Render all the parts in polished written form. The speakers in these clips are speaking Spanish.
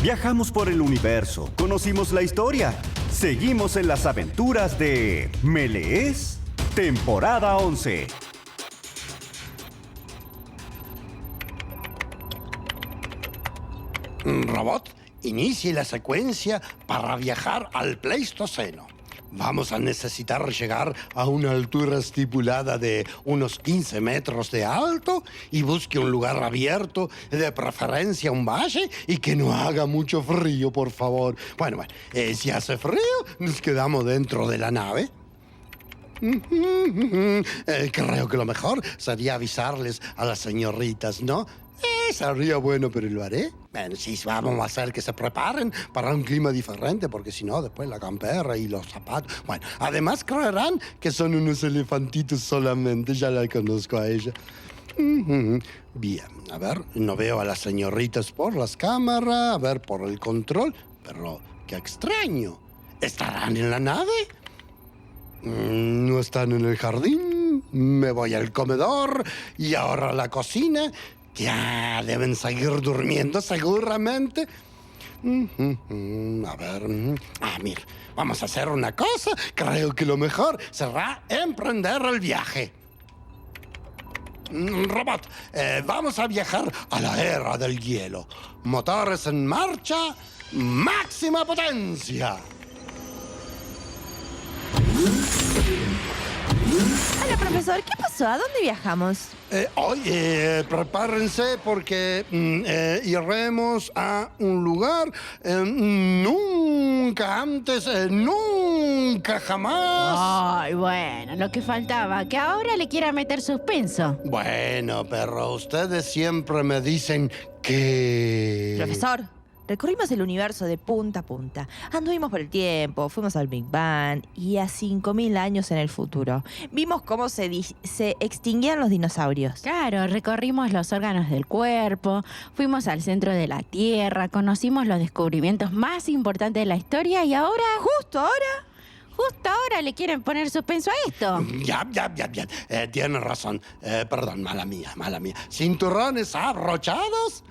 Viajamos por el universo, conocimos la historia. Seguimos en las aventuras de ¿Me lees? Temporada 11. Robot, inicie la secuencia para viajar al Pleistoceno. Vamos a necesitar llegar a una altura estipulada de unos 15 metros de alto y busque un lugar abierto, de preferencia un valle, y que no haga mucho frío, por favor. Bueno, si hace frío, nos quedamos dentro de la nave. Creo que lo mejor sería avisarles a las señoritas, ¿no? Sería bueno, pero lo haré. Bueno, sí, vamos a hacer que se preparen para un clima diferente, porque si no, después la campera y los zapatos. Bueno, además creerán que son unos elefantitos solamente. Ya la conozco a ella. Bien, a ver, no veo a las señoritas por las cámaras, a ver, por el control. Pero, qué extraño. ¿Estarán en la nave? ¿No están en el jardín? Me voy al comedor y ahora a la cocina. Ya, deben seguir durmiendo seguramente. A ver. Mira, vamos a hacer una cosa. Creo que lo mejor será emprender el viaje. Robot, vamos a viajar a la era del hielo. Motores en marcha, máxima potencia. Hola, profesor. ¿Qué pasó? ¿A dónde viajamos? Hoy, prepárense porque iremos a un lugar nunca antes, nunca jamás. Ay, bueno, lo que faltaba, que ahora le quiera meter suspenso. Bueno, pero ustedes siempre me dicen que... Profesor, recorrimos el universo de punta a punta. Anduvimos por el tiempo, fuimos al Big Bang y a 5000 años en el futuro. Vimos cómo se extinguían los dinosaurios. Claro, recorrimos los órganos del cuerpo, fuimos al centro de la Tierra, conocimos los descubrimientos más importantes de la historia y ahora, justo ahora le quieren poner suspenso a esto. Ya. Tiene razón. Perdón, mala mía. ¿Cinturones abrochados?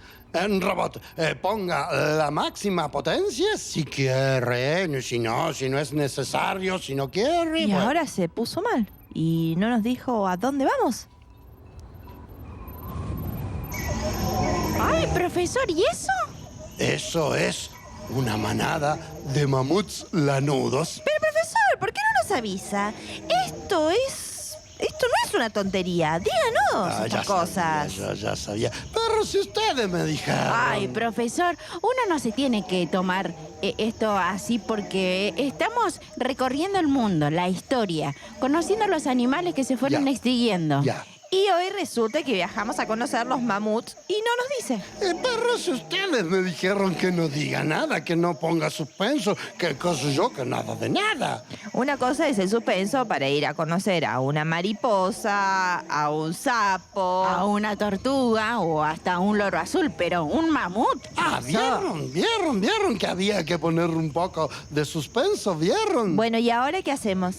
Robot, ponga la máxima potencia si quiere, si no es necesario, si no quiere. Y ahora se puso mal y no nos dijo a dónde vamos. Ay, profesor, ¿y eso? Eso es una manada de mamuts lanudos. Pero, profesor, ¿por qué no nos avisa? Esto no es una tontería. Díganos estas cosas. Ya sabía. Pero si ustedes me dijeron... Ay, profesor, uno no se tiene que tomar esto así porque estamos recorriendo el mundo, la historia, conociendo los animales que se fueron extinguiendo. Ya. Y hoy resulta que viajamos a conocer los mamuts y no nos dice. Pero si ustedes me dijeron que no diga nada, que no ponga suspenso, que cosa yo, que nada de nada. Una cosa es el suspenso para ir a conocer a una mariposa, a un sapo, A una tortuga o hasta un loro azul, pero un mamut. ¿Vieron que había que poner un poco de suspenso? ¿Vieron? Bueno, ¿y ahora qué hacemos?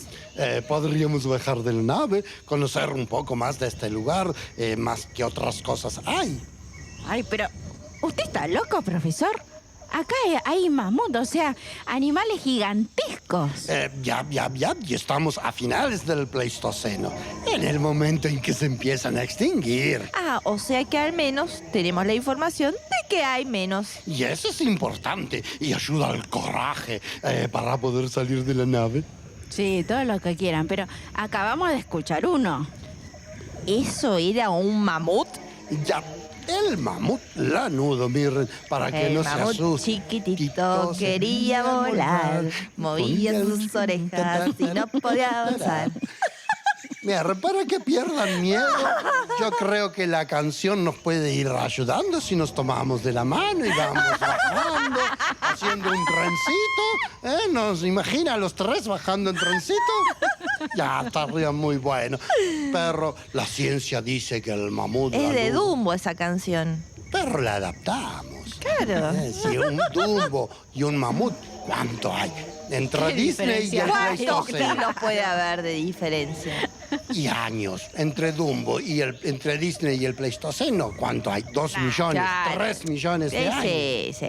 Podríamos bajar de la nave, conocer un poco más de este lugar, más que otras cosas hay. Ay, pero ¿usted está loco, profesor? Acá hay mamut, o sea, animales gigantescos. Ya, y estamos a finales del Pleistoceno, en el momento en que se empiezan a extinguir. O sea que al menos tenemos la información de que hay menos. Y eso es importante y ayuda al coraje para poder salir de la nave. Sí, todo lo que quieran, pero acabamos de escuchar uno. ¿Eso era un mamut? Ya, el mamut lanudo, miren, para que no se mamut asuste. chiquitito quería volar, movía sus orejas y no podía avanzar. Mira, para que pierdan miedo, yo creo que la canción nos puede ir ayudando si nos tomamos de la mano y vamos bajando, haciendo un trencito. ¿Nos imagina a los tres bajando en trencito? Ya, estaría muy bueno. Pero la ciencia dice que el mamut... Es de Dumbo esa canción. Pero la adaptamos. Claro. Si un Dumbo y un mamut, ¿cuánto hay? Entre Disney y el ¿Cuántos Pleistoceno. kilos puede haber de diferencia? Y años entre Dumbo y entre Disney y el Pleistoceno. ¿Cuánto hay? ¿2 millones? claro. ¿3 millones de años? Sí.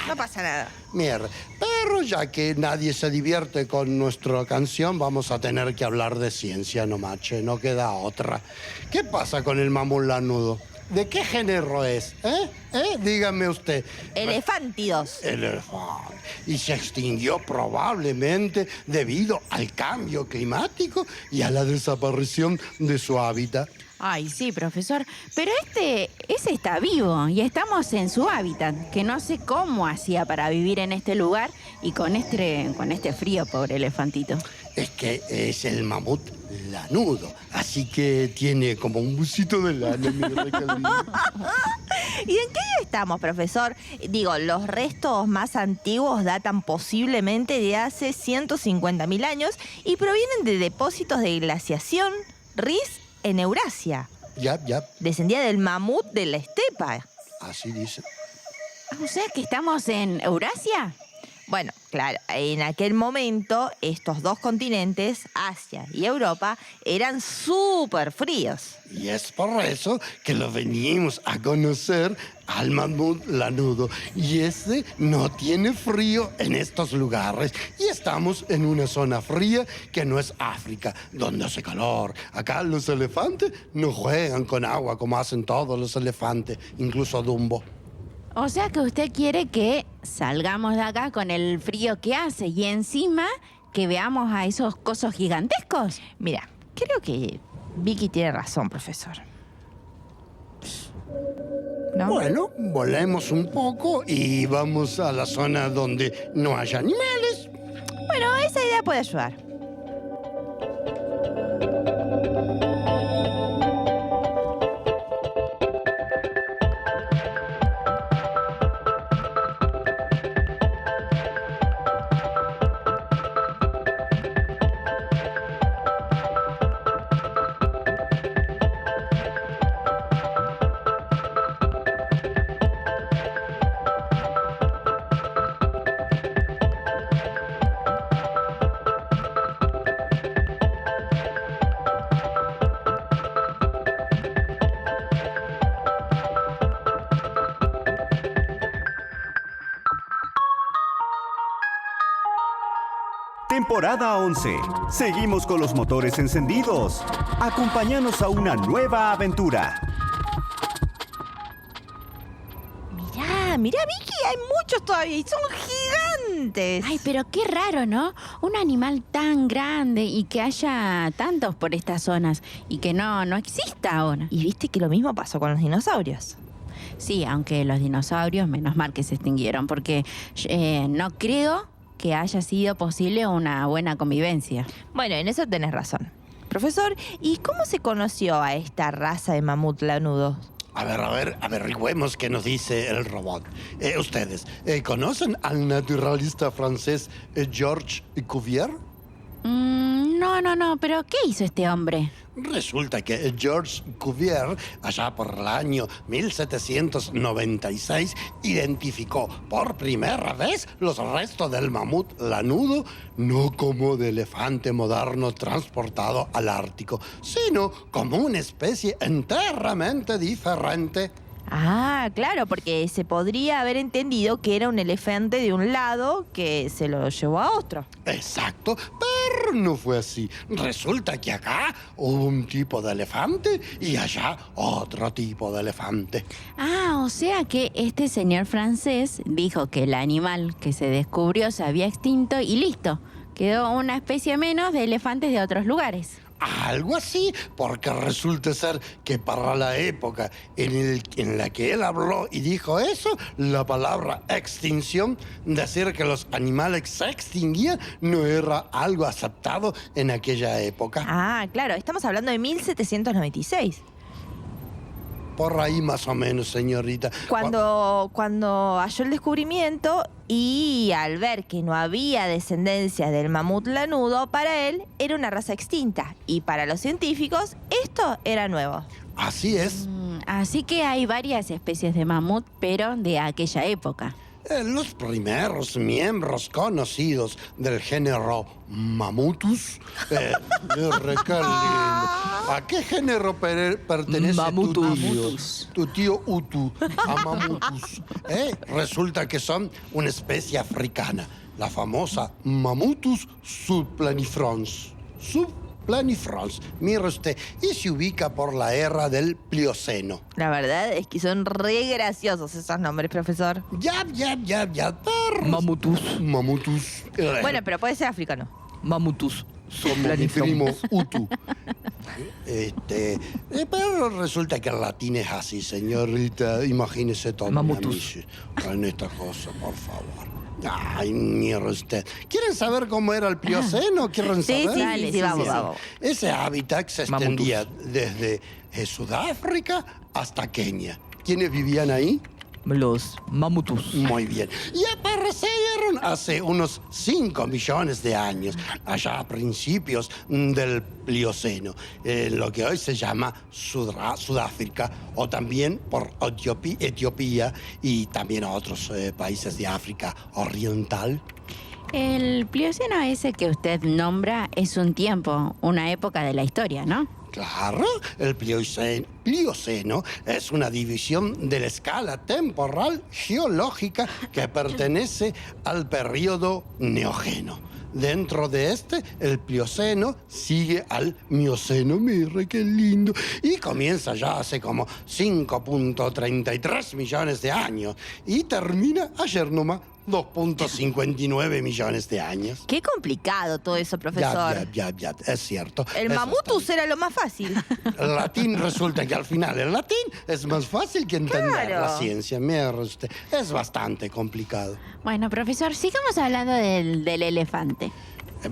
No pasa nada. Mierda. Pero ya que nadie se divierte con nuestra canción, vamos a tener que hablar de ciencia nomás, che, no queda otra. ¿Qué pasa con el mamut lanudo? ¿De qué género es? Dígame usted. Elefántidos. Elefante. Y se extinguió probablemente debido al cambio climático y a la desaparición de su hábitat. Ay, sí, profesor. Pero ese está vivo y estamos en su hábitat, que no sé cómo hacía para vivir en este lugar y con este frío, pobre elefantito. Es que es el mamut lanudo, así que tiene como un busito de lana. Mira, qué lindo. ¿Y en qué año estamos, profesor? Digo, los restos más antiguos datan posiblemente de hace 150.000 años y provienen de depósitos de glaciación, Riz, en Eurasia. Ya. Descendía del mamut de la estepa. Así dice. O sea que estamos en Eurasia. Bueno, claro, en aquel momento estos dos continentes, Asia y Europa, eran súper fríos. Y es por eso que lo venimos a conocer al mamut lanudo. Y ese no tiene frío en estos lugares. Y estamos en una zona fría que no es África, donde hace calor. Acá los elefantes no juegan con agua como hacen todos los elefantes, incluso Dumbo. O sea que usted quiere que salgamos de acá con el frío que hace y encima que veamos a esos cosos gigantescos. Mira, creo que Vicky tiene razón, profesor. ¿No? Bueno, volemos un poco y vamos a la zona donde no haya animales. Bueno, esa idea puede ayudar. Temporada 11. Seguimos con los motores encendidos. Acompáñanos a una nueva aventura. Mirá, Vicky, hay muchos todavía y son gigantes. Ay, pero qué raro, ¿no? Un animal tan grande y que haya tantos por estas zonas y que no exista ahora. Y viste que lo mismo pasó con los dinosaurios. Sí, aunque los dinosaurios, menos mal que se extinguieron, porque no creo que haya sido posible una buena convivencia. Bueno, en eso tenés razón. Profesor, ¿y cómo se conoció a esta raza de mamut lanudos? A ver, averigüemos qué nos dice el robot. Ustedes, ¿conocen al naturalista francés Georges Cuvier? No, pero ¿qué hizo este hombre? Resulta que Georges Cuvier, allá por el año 1796, identificó por primera vez los restos del mamut lanudo, no como de elefante moderno transportado al Ártico, sino como una especie enteramente diferente. Ah, claro, porque se podría haber entendido que era un elefante de un lado que se lo llevó a otro. Exacto, pero no fue así. Resulta que acá hubo un tipo de elefante y allá otro tipo de elefante. Ah, o sea que este señor francés dijo que el animal que se descubrió se había extinto y listo. Quedó una especie menos de elefantes de otros lugares. Algo así, porque resulta ser que para la época en la que él habló y dijo eso, la palabra extinción, decir que los animales se extinguían, no era algo aceptado en aquella época. Ah, claro, estamos hablando de 1796. Por ahí más o menos, señorita. Cuando halló el descubrimiento y al ver que no había descendencia del mamut lanudo, para él era una raza extinta. Y para los científicos, esto era nuevo. Así es. Así que hay varias especies de mamut, pero de aquella época. Los primeros miembros conocidos del género Mamutus. Mira, qué lindo. ¿A qué género pertenece Mamutus. tu tío Utu? A Mamutus. Resulta que son una especie africana, la famosa Mamutus subplanifrons. Subplanifrons, mire usted, y se ubica por la era del Plioceno. La verdad es que son re graciosos esos nombres, profesor. Ya, perros. Mamutus. Bueno, pero puede ser africano. Mamutus. Como mi primo Utu. Pero resulta que el latín es así, señorita. Imagínese todo. Mamutus. En esta cosa, por favor. Ay, mire usted. ¿Quieren saber cómo era el Plioceno? ¿Quieren Sí, saber? sí, vamos. Ese hábitat se extendía desde Sudáfrica hasta Kenia. ¿Quiénes vivían ahí? Los mamutus. Muy bien. Y aparecieron hace unos 5 millones de años, allá a principios del Plioceno, lo que hoy se llama Sudáfrica, o también por Etiopía y también otros países de África Oriental. El Plioceno ese que usted nombra es un tiempo, una época de la historia, ¿no? Claro, el Plioceno es una división de la escala temporal geológica que pertenece al periodo Neógeno. Dentro de este, el Plioceno sigue al Mioceno, mire qué lindo, y comienza ya hace como 5.33 millones de años y termina ayer nomás 2.59 millones de años. Qué complicado todo eso, profesor. Ya, es cierto. El Mamutus era lo más fácil. El latín resulta que al final el latín es más fácil que entender Claro. la ciencia. Mire usted, es bastante complicado. Bueno, profesor, sigamos hablando del elefante.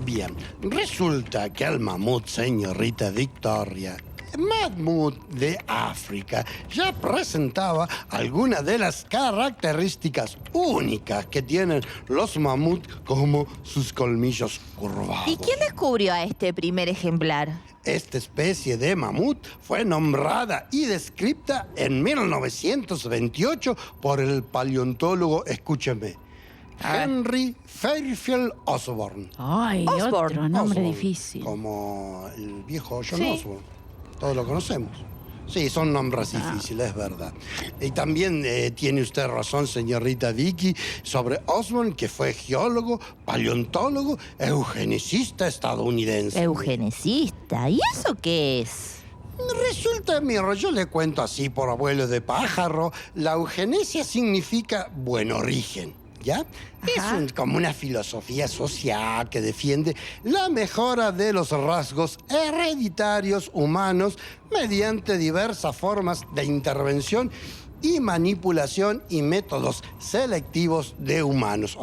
Bien, resulta que el mamut, señorita Victoria, mamut de África, ya presentaba algunas de las características únicas que tienen los mamuts, como sus colmillos curvados. ¿Y quién descubrió a este primer ejemplar? Esta especie de mamut fue nombrada y descrita en 1928 por el paleontólogo, escúcheme, Henry Fairfield Osborn. Ay, Osborn. otro nombre Osborn, difícil. Como el viejo John Sí. Osborn. Todos lo conocemos. Sí, son nombres difíciles, es verdad. Y también tiene usted razón, señorita Vicky, sobre Osborn, que fue geólogo, paleontólogo, eugenicista estadounidense. Eugenicista. ¿Y eso qué es? Resulta, mira, yo le cuento así por abuelo de pájaro, la eugenesia significa buen origen. ¿Ya? Es como una filosofía social que defiende la mejora de los rasgos hereditarios humanos mediante diversas formas de intervención y manipulación y métodos selectivos de humanos.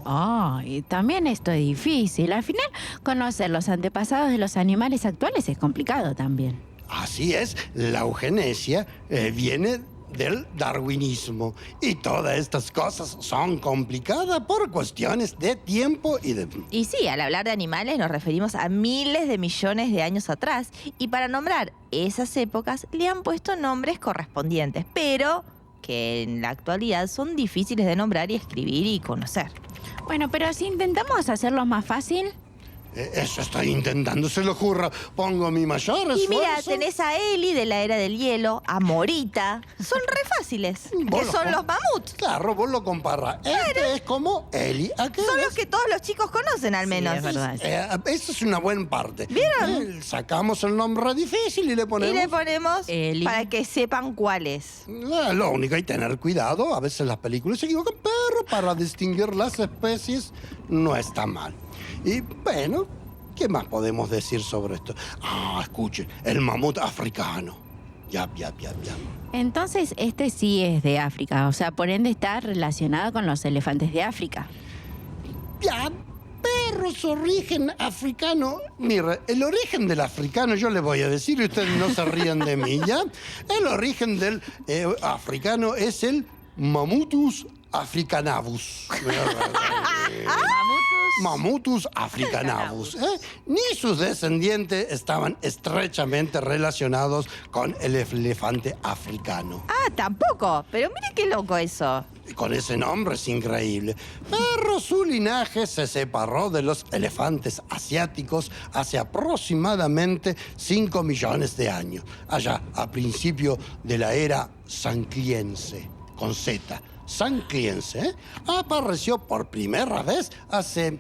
Ay, también esto es difícil. Al final, conocer los antepasados de los animales actuales es complicado también. Así es, la eugenesia viene del darwinismo. Y todas estas cosas son complicadas por cuestiones de tiempo y de... Y sí, al hablar de animales nos referimos a miles de millones de años atrás. Y para nombrar esas épocas le han puesto nombres correspondientes, pero que en la actualidad son difíciles de nombrar y escribir y conocer. Bueno, pero si intentamos hacerlo más fácil... Eso estoy intentando, se lo juro. Pongo mi mayor esfuerzo. Y mira, tenés a Eli de la Era del Hielo, a Morita. Son re fáciles. Vos Que lo son com- los mamuts. Claro, vos lo comparás. Este es como Eli. ¿A qué Son ves? los que todos los chicos conocen, al menos. es verdad. Esa es una buena parte. ¿Vieron? Sacamos el nombre difícil y le Y ponemos... le ponemos Eli. para que sepan cuál es. Lo único hay que tener cuidado. A veces las películas se equivocan, pero para distinguir las especies no está mal. Y bueno, ¿qué más podemos decir sobre esto? Escuchen, el mamut africano. Ya. Entonces, este sí es de África, o sea, por ende está relacionado con los elefantes de África. Ya, pero su origen africano... Mire, el origen del africano, yo le voy a decir, y ustedes no se rían de mí, ¿ya? El origen del africano es el Mamutus africanavus. Mamutus africanavus. Ni sus descendientes estaban estrechamente relacionados con el elefante africano. Ah, tampoco. Pero mire qué loco eso. con ese nombre es increíble. Pero su linaje se separó de los elefantes asiáticos hace aproximadamente 5 millones de años, allá a principio de la era Sankliense, con Z. Sankliense apareció por primera vez hace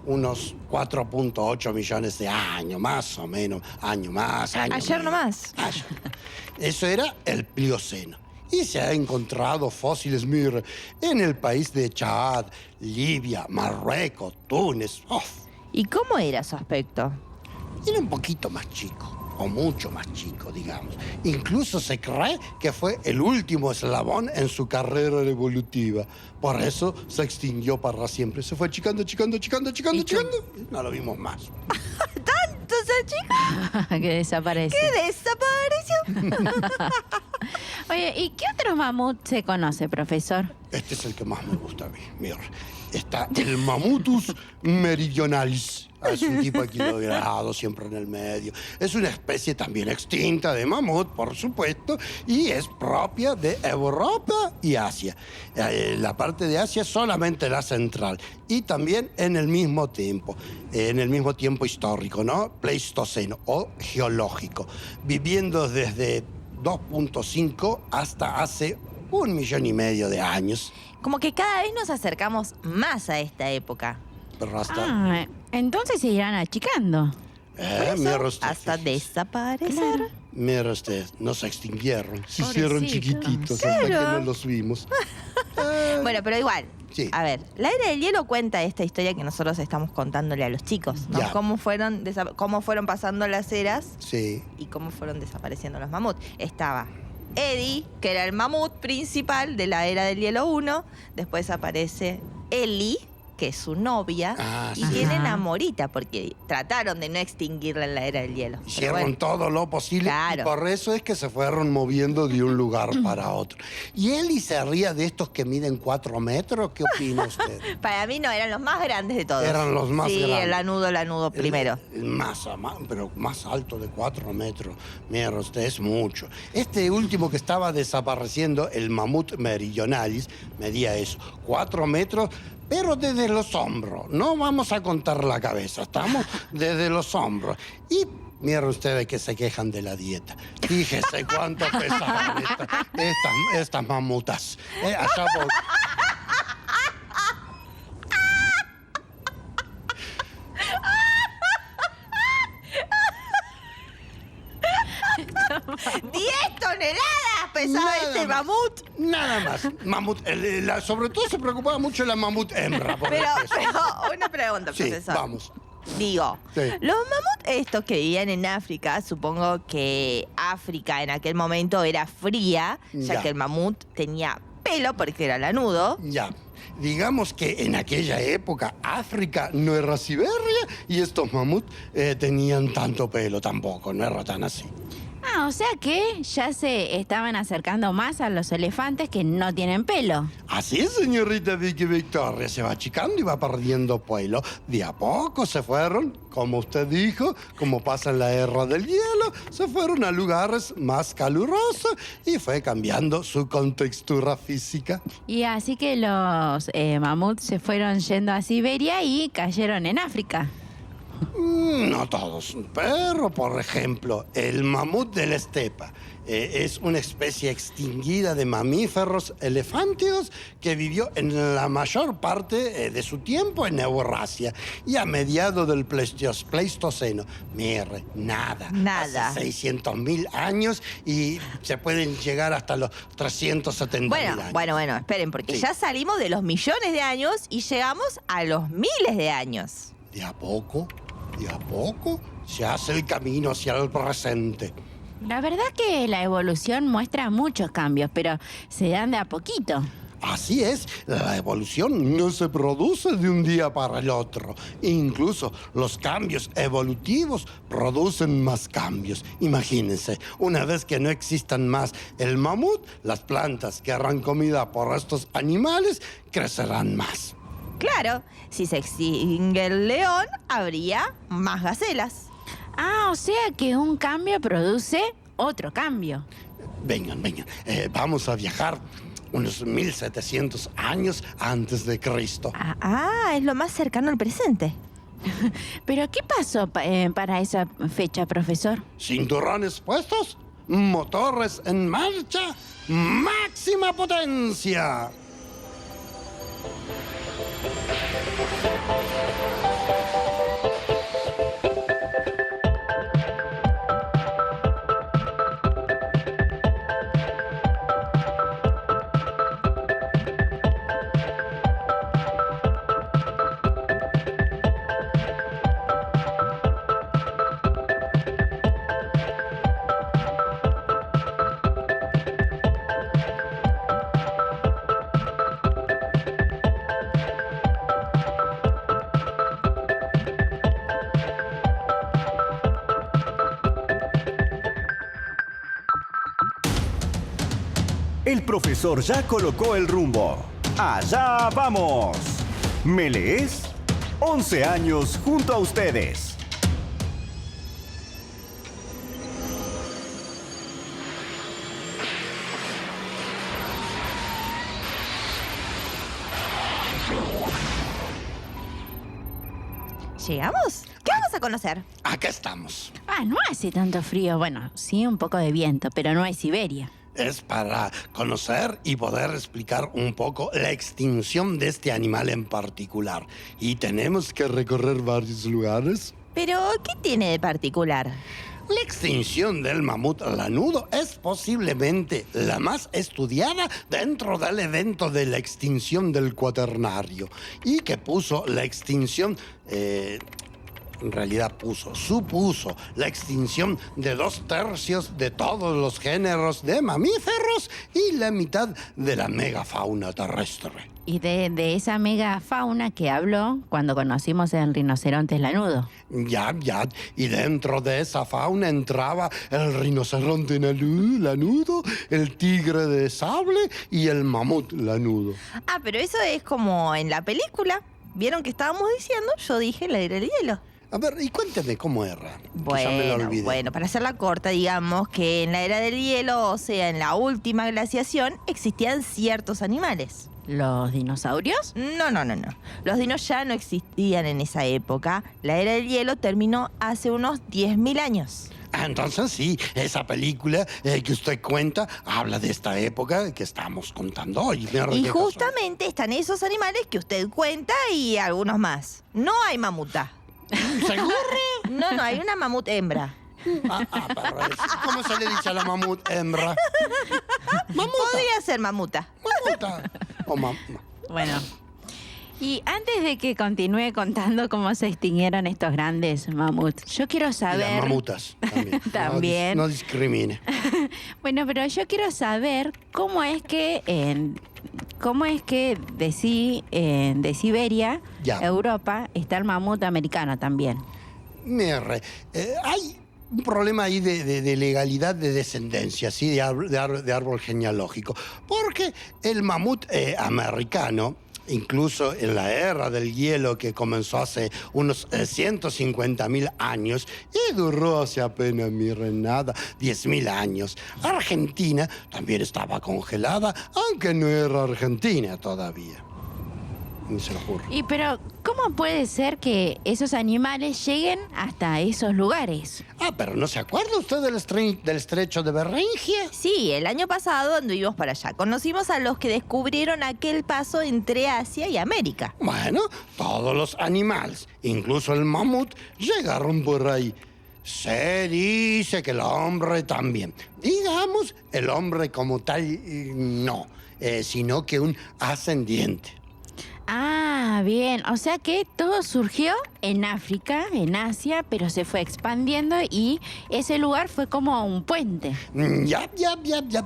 unos 4.8 millones de años, más o menos, año más, año Ayer menos. nomás. Ayer. Eso era el Plioceno. Y se ha encontrado fósiles, mire, en el país de Chad, Libia, Marruecos, Túnez. ¿Y cómo era su aspecto? Era un poquito más chico, o mucho más chico, digamos. Incluso se cree que fue el último eslabón en su carrera evolutiva. Por eso se extinguió para siempre. Se fue achicando, achicando, achicando, achicando, achicando. Y no lo vimos más. ¿Tanto se chico que desaparece. que desapareció? Oye, ¿y qué otro mamut se conoce, profesor? Este es el que más me gusta a mí. Mira, está el Mamutus meridionalis. Es un tipo equilibrado, siempre en el medio. Es una especie también extinta de mamut, por supuesto, y es propia de Europa y Asia. La parte de Asia es solamente la central. Y también en el mismo tiempo histórico, ¿no? Pleistoceno o geológico. Viviendo desde 2.5 hasta hace 1,5 millones de años. Como que cada vez nos acercamos más a esta época. Pero hasta... Entonces se irán achicando. mira usted, Hasta fíjese. desaparecer. Claro. Mira usted, no se extinguieron. Se hicieron Pobrecitos. chiquititos hasta que Claro. no los vimos. Bueno, pero igual. Sí. A ver, la era del hielo cuenta esta historia que nosotros estamos contándole a los chicos, ¿no? Ya. Cómo fueron pasando las eras Sí. y cómo fueron desapareciendo los mamuts. Estaba Eddie, que era el mamut principal de la era del hielo 1. Después aparece Ellie, que es su novia. Ah, y sí. tienen Ajá. a Morita, porque trataron de no extinguirla en la era del hielo. Pero Hicieron bueno. todo lo posible Claro. y por eso es que se fueron moviendo de un lugar para otro. ¿Y Eli se ría de estos que miden 4 metros? ¿Qué opina usted? Para mí no, eran los más grandes de todos. Eran los más sí, grandes. el lanudo primero. El pero más alto de 4 metros. Mira usted, es mucho. Este último que estaba desapareciendo, el mamut meridionalis, medía eso, 4 metros, pero desde los hombros. No vamos a contar la cabeza, estamos desde los hombros. Y mira ustedes que se quejan de la dieta. Fíjese cuánto pesaban estas mamutas. Allá por... ¡10 toneladas pesaba Nada este más. mamut! Nada más. Mamut, sobre todo se preocupaba mucho la mamut hembra por el Pero, peso. una pregunta, Sí, profesor. vamos. Digo, Sí. los mamuts estos que vivían en África, supongo que África en aquel momento era fría, ya Ya. que el mamut tenía pelo porque era lanudo. Ya. Digamos que en aquella época África no era Siberia y estos mamuts tenían tanto pelo tampoco, no era tan así. O sea que ya se estaban acercando más a los elefantes que no tienen pelo. Así es, señorita Vicky Victoria, se va achicando y va perdiendo pelo. De a poco se fueron, como usted dijo, como pasa en la era del hielo, se fueron a lugares más calurosos y fue cambiando su contextura física. Y así que los mamuts se fueron yendo a Siberia y cayeron en África. No todos, pero por ejemplo, el mamut de la estepa es una especie extinguida de mamíferos elefántidos que vivió en la mayor parte de su tiempo en Eurasia y a mediados del Pleistoceno. Mire, nada. Nada. Hace 600.000 años y se pueden llegar hasta los 370.000 años. Bueno, esperen, porque Sí. ya salimos de los millones de años y llegamos a los miles de años. De a poco se hace el camino hacia el presente. La verdad que la evolución muestra muchos cambios, pero se dan de a poquito. Así es, la evolución no se produce de un día para el otro. Incluso los cambios evolutivos producen más cambios. Imagínense, una vez que no existan más el mamut, las plantas que harán comida por estos animales crecerán más. Claro, si se extingue el león, habría más gacelas. O sea que un cambio produce otro cambio. Vengan, vamos a viajar unos 1700 años antes de Cristo. Es lo más cercano al presente. ¿Pero qué pasó para esa fecha, profesor? Cinturones puestos, motores en marcha, máxima potencia. El profesor ya colocó el rumbo. ¡Allá vamos! ¿Me lees? 11 años junto a ustedes. ¿Llegamos? ¿Qué vamos a conocer? Acá estamos. No hace tanto frío. Bueno, sí, un poco de viento, pero no es Siberia. Es para conocer y poder explicar un poco la extinción de este animal en particular. Y tenemos que recorrer varios lugares. ¿Pero qué tiene de particular? La extinción del mamut lanudo es posiblemente la más estudiada dentro del evento de la extinción del Cuaternario y que puso la extinción... En realidad supuso la extinción de 2/3 de todos los géneros de mamíferos y la mitad de la megafauna terrestre. Y de esa megafauna que habló cuando conocimos el rinoceronte lanudo. Ya. Y dentro de esa fauna entraba el rinoceronte lanudo, el tigre de sable y el mamut lanudo. Pero eso es como en la película. ¿Vieron que estábamos diciendo? Yo dije la era del hielo. A ver, y cuénteme cómo era. Que ya me lo olvidé. Bueno, para hacerla corta, digamos que en la era del hielo, o sea, en la última glaciación, existían ciertos animales. ¿Los dinosaurios? No. Los dinos ya no existían en esa época. La era del hielo terminó hace unos 10.000 años. Entonces sí, esa película que usted cuenta habla de esta época que estamos contando hoy. Y justamente están esos animales que usted cuenta y algunos más. No hay mamuta. ¿Seguro? No, hay una mamut hembra. Pero ¿cómo se le dice a la mamut hembra? Mamuta. Podría ser mamuta. Mamuta. Bueno, y antes de que continúe contando cómo se extinguieron estos grandes mamuts, yo quiero saber... Y las mamutas también. También. No discrimine. Bueno, pero yo quiero saber cómo es que de Siberia, Ya. Europa, está el mamut americano también. Mire, hay un problema ahí de legalidad de descendencia, ¿sí? de árbol genealógico. Porque el mamut americano, incluso en la era del hielo que comenzó hace unos 150.000 años y duró hace apenas, miren, nada, 10.000 años. Argentina también estaba congelada, aunque no era Argentina todavía. Ni se lo juro. Pero, ¿cómo puede ser que esos animales lleguen hasta esos lugares? Pero ¿no se acuerda usted del estrecho de Beringia? Sí, el año pasado anduvimos para allá. Conocimos a los que descubrieron aquel paso entre Asia y América. Bueno, todos los animales, incluso el mamut, llegaron por ahí. Se dice que el hombre también. Digamos, el hombre como tal, no, sino que un ascendiente. Bien. O sea que todo surgió en África, en Asia, pero se fue expandiendo y ese lugar fue como un puente. Ya.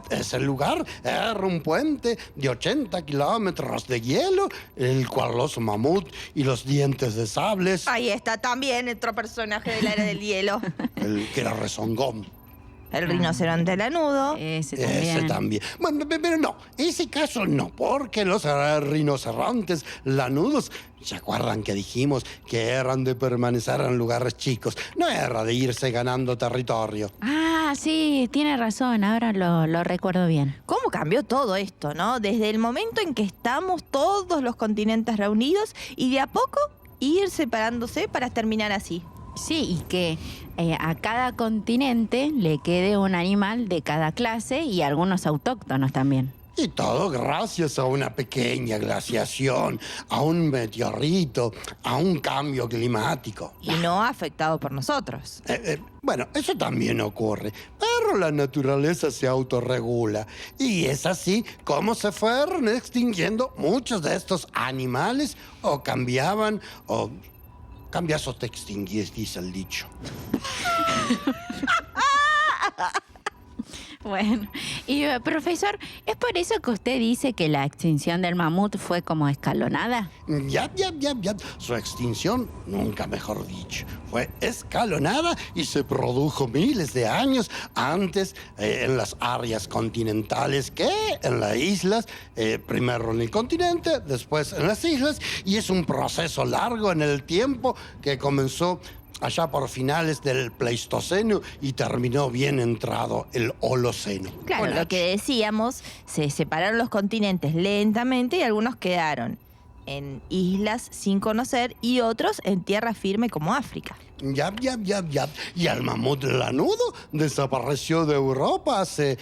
Ese lugar era un puente de 80 kilómetros de hielo, el cual los mamut y los dientes de sables, Ahí está también otro personaje de la era del hielo. el que era rezongón. El rinoceronte lanudo. Ese también. Ese también. Bueno, pero no, ese caso no, porque los rinocerontes lanudos, ¿se acuerdan que dijimos que eran de permanecer en lugares chicos? No era de irse ganando territorio. Ah, sí, tiene razón, ahora lo recuerdo bien. ¿Cómo cambió todo esto, no? Desde el momento en que estamos todos los continentes reunidos y de a poco ir separándose para terminar así. Sí, y que a cada continente le quede un animal de cada clase y algunos autóctonos también. Y todo gracias a una pequeña glaciación, a un meteorito, a un cambio climático. Y no afectado por nosotros. Bueno, eso también ocurre, pero la naturaleza se autorregula. Y es así como se fueron extinguiendo muchos de estos animales, o cambiaban, o cambias o te extinguís, dice el dicho. Bueno, y profesor, ¿es por eso que usted dice que la extinción del mamut fue como escalonada? Ya. Su extinción, nunca mejor dicho, fue escalonada y se produjo miles de años antes en las áreas continentales que en las islas, primero en el continente, después en las islas, y es un proceso largo en el tiempo que comenzó allá por finales del Pleistoceno y terminó bien entrado el Holoceno. Claro, lo que decíamos, se separaron los continentes lentamente y algunos quedaron en islas sin conocer y otros en tierra firme como África. Ya. Y el mamut lanudo desapareció de Europa hace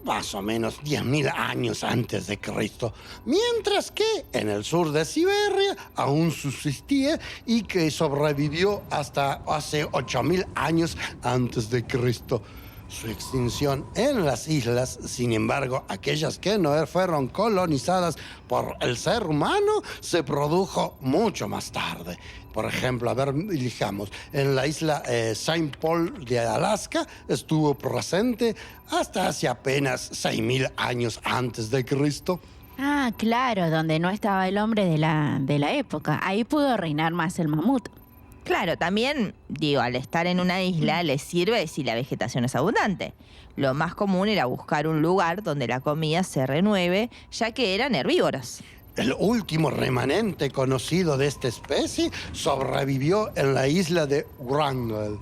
más o menos 10.000 años antes de Cristo. Mientras que en el sur de Siberia aún subsistía y que sobrevivió hasta hace 8.000 años antes de Cristo. Su extinción en las islas, sin embargo, aquellas que no fueron colonizadas por el ser humano, se produjo mucho más tarde. Por ejemplo, a ver, elijamos, en la isla Saint Paul de Alaska estuvo presente hasta hace apenas 6.000 años antes de Cristo. Ah, claro, donde no estaba el hombre de la época. Ahí pudo reinar más el mamut. Claro, también, al estar en una isla les sirve si la vegetación es abundante. Lo más común era buscar un lugar donde la comida se renueve, ya que eran herbívoros. El último remanente conocido de esta especie sobrevivió en la isla de Wrangel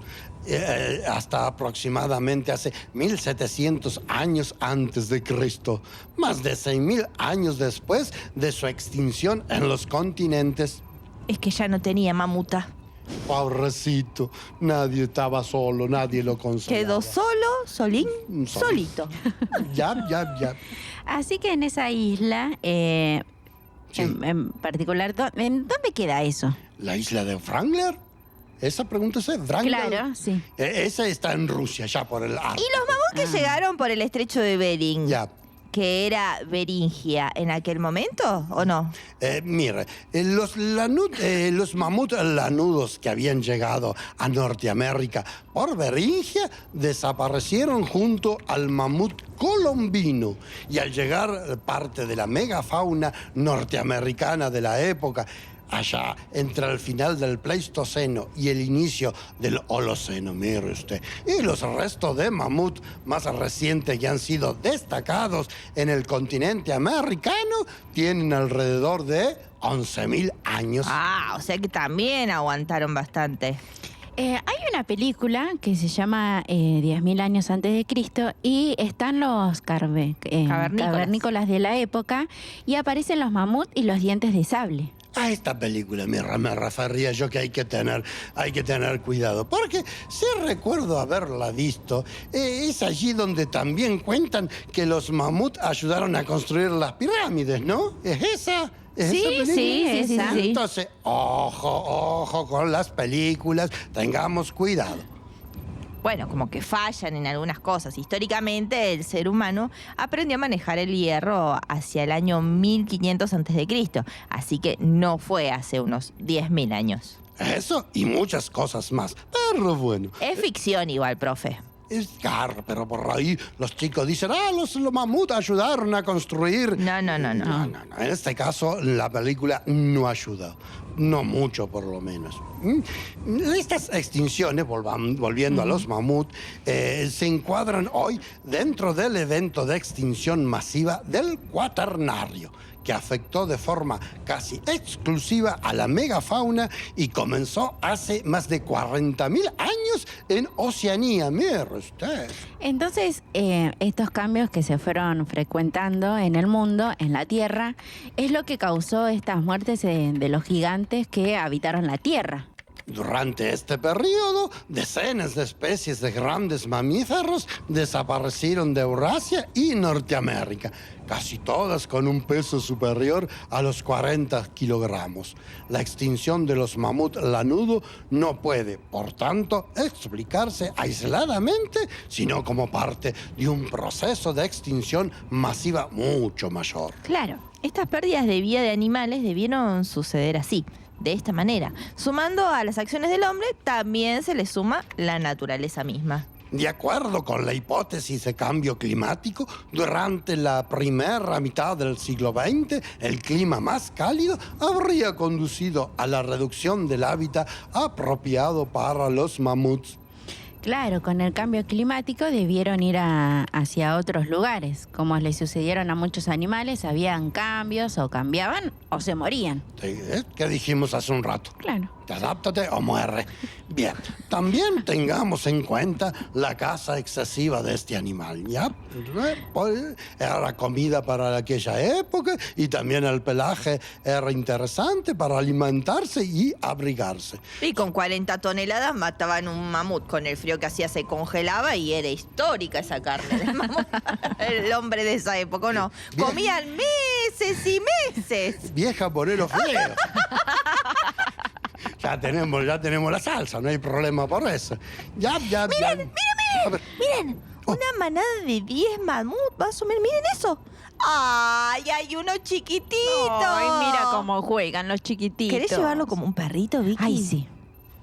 hasta aproximadamente hace 1.700 años antes de Cristo, más de 6.000 años después de su extinción en los continentes. Es que ya no tenía mamuta. Pobrecito, nadie estaba solo, nadie lo consolaba. Quedó solo, solito. Ya. Así que en esa isla, Sí. en particular, ¿en dónde queda eso? ¿La isla de Wrangler? Esa pregunta es Wrangler. Claro, sí. Esa está en Rusia, ya por el Ártico. Y los mamuts que llegaron por el estrecho de Bering, Ya. que era Beringia en aquel momento, ¿o no? Mire, los mamuts lanudos que habían llegado a Norteamérica por Beringia desaparecieron junto al mamut colombino. Y al llegar parte de la megafauna norteamericana de la época, allá entre el final del Pleistoceno y el inicio del Holoceno, mire usted. Y los restos de mamut más recientes que han sido destacados en el continente americano tienen alrededor de 11.000 años. Ah, o sea que también aguantaron bastante. Hay una película que se llama 10.000 años antes de Cristo y están los cavernícolas de la época y aparecen los mamut y los dientes de sable. A esta película me refería yo que hay que tener cuidado, porque si recuerdo haberla visto, es allí donde también cuentan que los mamut ayudaron a construir las pirámides, ¿no? ¿Es esa? ¿Es Sí, esa película? sí, es esa. Sí. Entonces, ojo con las películas, tengamos cuidado. Bueno, como que fallan en algunas cosas. Históricamente, el ser humano aprendió a manejar el hierro hacia el año 1500 a.C., así que no fue hace unos 10.000 años. Eso y muchas cosas más, pero bueno. Es ficción igual, profe. Es claro, pero por ahí los chicos dicen, los mamuts ayudaron a construir. No. No. En este caso, la película no ayuda. No mucho, por lo menos. Estas extinciones, volviendo a los mamuts, se encuadran hoy dentro del evento de extinción masiva del Cuaternario, que afectó de forma casi exclusiva a la megafauna y comenzó hace más de 40.000 años en Oceanía. Mire usted. Entonces, estos cambios que se fueron frecuentando en el mundo, en la Tierra, es lo que causó estas muertes de los gigantes que habitaron la Tierra. Durante este periodo, decenas de especies de grandes mamíferos desaparecieron de Eurasia y Norteamérica, casi todas con un peso superior a los 40 kilogramos. La extinción de los mamuts lanudo no puede, por tanto, explicarse aisladamente, sino como parte de un proceso de extinción masiva mucho mayor. Claro, estas pérdidas de vida de animales debieron suceder así, de esta manera. Sumando a las acciones del hombre, también se le suma la naturaleza misma. De acuerdo con la hipótesis de cambio climático, durante la primera mitad del siglo XX, el clima más cálido habría conducido a la reducción del hábitat apropiado para los mamuts. Claro, con el cambio climático debieron ir hacia otros lugares. Como le sucedieron a muchos animales, habían cambios, o cambiaban o se morían. ¿Qué dijimos hace un rato? Claro. Adáptate o muere. Bien, también tengamos en cuenta la caza excesiva de este animal, ¿ya? Era comida para aquella época y también el pelaje era interesante para alimentarse y abrigarse. Y con 40 toneladas mataban un mamut. Con el frío que hacía se congelaba y era histórica esa carne del mamut. El hombre de esa época, ¿o no? Bien. Comían meses y meses. Vieja ponelo feo. Ya tenemos la salsa, no hay problema por eso. Miren. A ver. Miren, una manada de 10 mamut, más o menos. Miren eso. ¡Ay, hay uno chiquitito! Ay, mira cómo juegan los chiquititos. ¿Querés llevarlo como un perrito, Vicky? Ay, sí.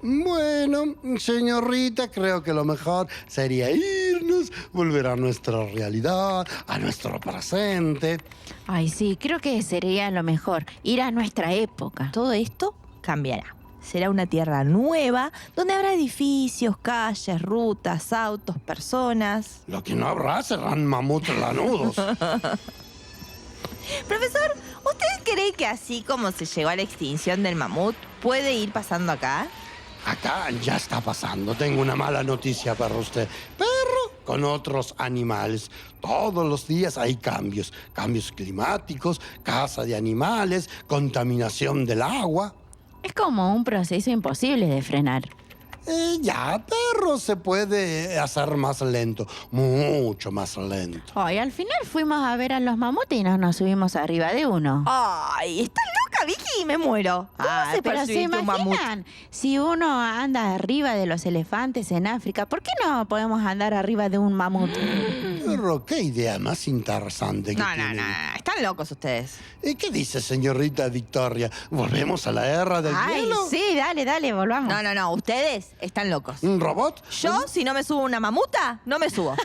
Bueno, señorita, creo que lo mejor sería irnos, volver a nuestra realidad, a nuestro presente. Ay, sí, creo que sería lo mejor, ir a nuestra época. Todo esto cambiará. Será una tierra nueva, donde habrá edificios, calles, rutas, autos, personas. Lo que no habrá serán mamuts lanudos. Profesor, ¿usted cree que así como se llegó a la extinción del mamut, puede ir pasando acá? Acá ya está pasando. Tengo una mala noticia para usted. Pero con otros animales. Todos los días hay cambios. Cambios climáticos, caza de animales, contaminación del agua. Es como un proceso imposible de frenar. Pero se puede hacer más lento. Mucho más lento. Ay, al final fuimos a ver a los mamuts y nos subimos arriba de uno. ¡Ay, estás loca, Vicky! Me muero. ¿Cómo se Pero se percibe un mamut? imaginan, si uno anda arriba de los elefantes en África, ¿por qué no podemos andar arriba de un mamut? Pero qué idea más interesante que No, tienen. están locos ustedes. ¿Qué dice, señorita Victoria? ¿Volvemos a la era del Ay, hielo? sí, dale, volvamos. No, ustedes están locos. ¿Un robot? Yo, si no me subo una mamuta, no me subo.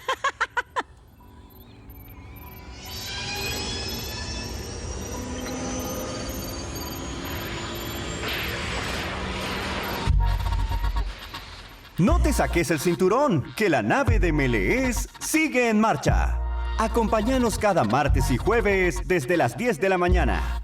No te saques el cinturón, que la nave de Melees sigue en marcha. Acompáñanos cada martes y jueves desde las 10 de la mañana.